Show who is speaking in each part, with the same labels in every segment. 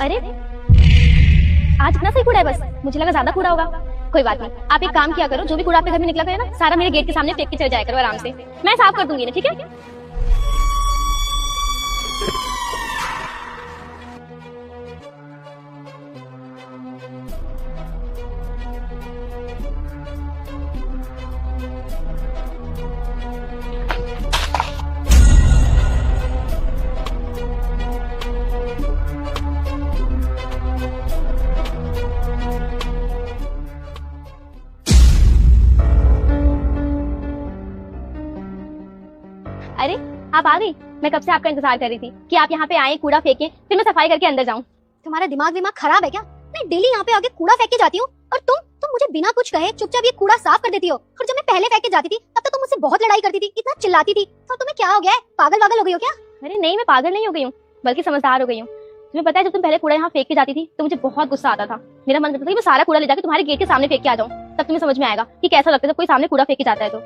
Speaker 1: अरे आज इतना सही कूड़ा है, बस मुझे लगा ज्यादा कूड़ा होगा। कोई बात नहीं, आप एक काम किया करो, जो भी कूड़ा आपके घर में निकला करे ना, सारा मेरे गेट के सामने फेंक के चले जाया करो आराम से, मैं साफ कर दूंगी ना, ठीक है? अरे आप आ गई। मैं कब से आपका इंतजार कर रही थी कि आप यहाँ पे आए, कूड़ा फेंके, फिर मैं सफाई करके अंदर जाऊँ।
Speaker 2: तुम्हारा दिमाग खराब है क्या? मैं डेली यहाँ पे आके कूड़ा फेंक के जाती हूँ और तुम मुझे बिना कुछ कहे चुपचाप ये कूड़ा साफ कर देती हो। और जब मैं पहले फेंक के जाती थी तब तो तुम मुझसे बहुत लड़ाई करती थी, इतना चिल्लाती थी। तो तुम्हें क्या हो गया है? पागल हो गई हो क्या?
Speaker 1: अरे नहीं, मैं पागल नहीं हो गई हूँ, बल्कि समझदार हो गई हूँ। तुम्हें पता है, जब तुम पहले कूड़ा यहाँ फेंक के जाती थी तो मुझे बहुत गुस्सा आता था। मेरा मन करता था कि मैं सारा कूड़ा ले जाकर तुम्हारे गेट के सामने फेंक के आ जाऊँ। तब तुम्हें समझ में आएगा कि कैसा लगता है जब कोई सामने कूड़ा फेंक के जाता है। तो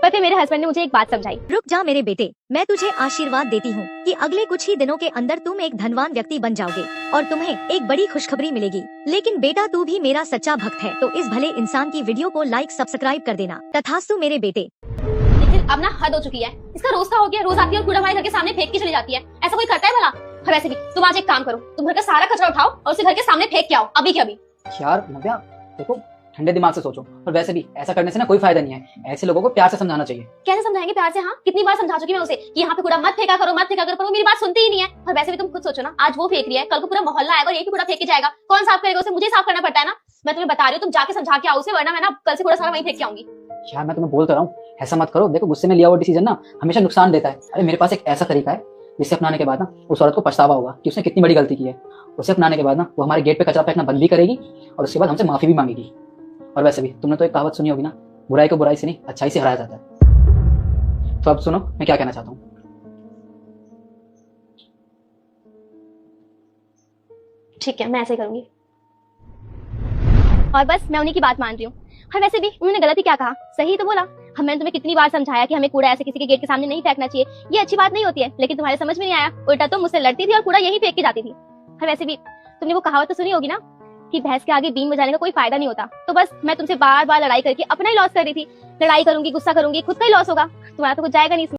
Speaker 1: पर फिर मेरे हस्बैंड ने मुझे एक बात समझाई।
Speaker 3: रुक जा मेरे बेटे, मैं तुझे आशीर्वाद देती हूँ कि अगले कुछ ही दिनों के अंदर तुम एक धनवान व्यक्ति बन जाओगे और तुम्हें एक बड़ी खुशखबरी मिलेगी। लेकिन बेटा तू भी मेरा सच्चा भक्त है, तो इस भले इंसान की वीडियो को लाइक सब्सक्राइब कर देना। तथास्तु मेरे बेटे।
Speaker 1: लेकिन अब ना हद हो चुकी है, इसका रोज का हो गया। रोज आती है और कूड़ा हमारे घर के सामने फेंक के चली जाती है। ऐसा कोई करता है भला? और वैसे भी तुम आज एक काम करो, तुम घर का सारा कचरा उठाओ और उसे घर के सामने फेंक के आओ, अभी के अभी।
Speaker 4: यार नव्या देखो, ठंडे दिमाग से सोचो। और वैसे भी ऐसा करने से ना कोई फायदा नहीं है, ऐसे लोगों को प्यार से समझाना चाहिए।
Speaker 1: कैसे समझाएंगे प्यार से? हाँ, कितनी बार समझा चुकी मैं उसे कि यहाँ पे कूड़ा मत फेंका करो, मत फेंका करो, पर वो मेरी बात सुनती ही नहीं है। और वैसे भी तुम खुद सोचो ना, आज वो फेंक रही है, कल को पूरा मोहल्ला आएगा और यही कूड़ा फेंक के जाएगा। कौन साफ करेगा उसे? मुझे साफ करना पड़ता है ना। मैं तुम्हें बता रही हूँ, तुम जाके समझा के आओ उसे, वरना मैं ना कल से कूड़ा सारा वहीं फेंक के आऊंगी।
Speaker 4: यार मैं तुम्हें बोलता रहा हूँ, ऐसा मत करो। देखो, गुस्से में लिया हुआ डिसीजन ना हमेशा नुकसान देता है। अरे मेरे पास एक ऐसा तरीका है जिसे अपनाने के बाद ना उस औरत को पछतावा होगा कि उसने कितनी बड़ी गलती की है। उसे अपनाने के बाद ना वो हमारे गेट पे कचरा फेंकना बंद भी करेगी और उसके बाद हमसे माफी भी मांगेगी। और वैसे भी तुमने तो एक कहावत सुनी होगी ना, बुराई को बुराई से नहीं अच्छाई से हराया जाता है। तो अब सुनो मैं क्या कहना चाहता हूँ।
Speaker 1: ठीक है, मैं ऐसे करूंगी। और बस मैं उन्हीं की बात मान रही हूँ। और वैसे भी उन्होंने गलत ही क्या कहा, सही तो बोला। मैंने तुम्हें कितनी बार समझाया कि हमें कूड़ा ऐसे किसी के गेट के सामने नहीं फेंकना चाहिए, ये अच्छी बात नहीं होती है, लेकिन तुम्हारे समझ में नहीं आया। उल्टा तुम मुझसे लड़ती थी और कूड़ा यहीं फेंक के जाती थी। और वैसे भी तुमने वो कहावत तो सुनी होगी ना कि भैंस के आगे बीन बजाने का कोई फायदा नहीं होता। तो बस मैं तुमसे बार बार लड़ाई करके अपना ही लॉस कर रही थी। लड़ाई करूंगी, गुस्सा करूंगी, खुद का ही लॉस होगा, तुम्हारा तो कुछ जाएगा नहीं इसमें।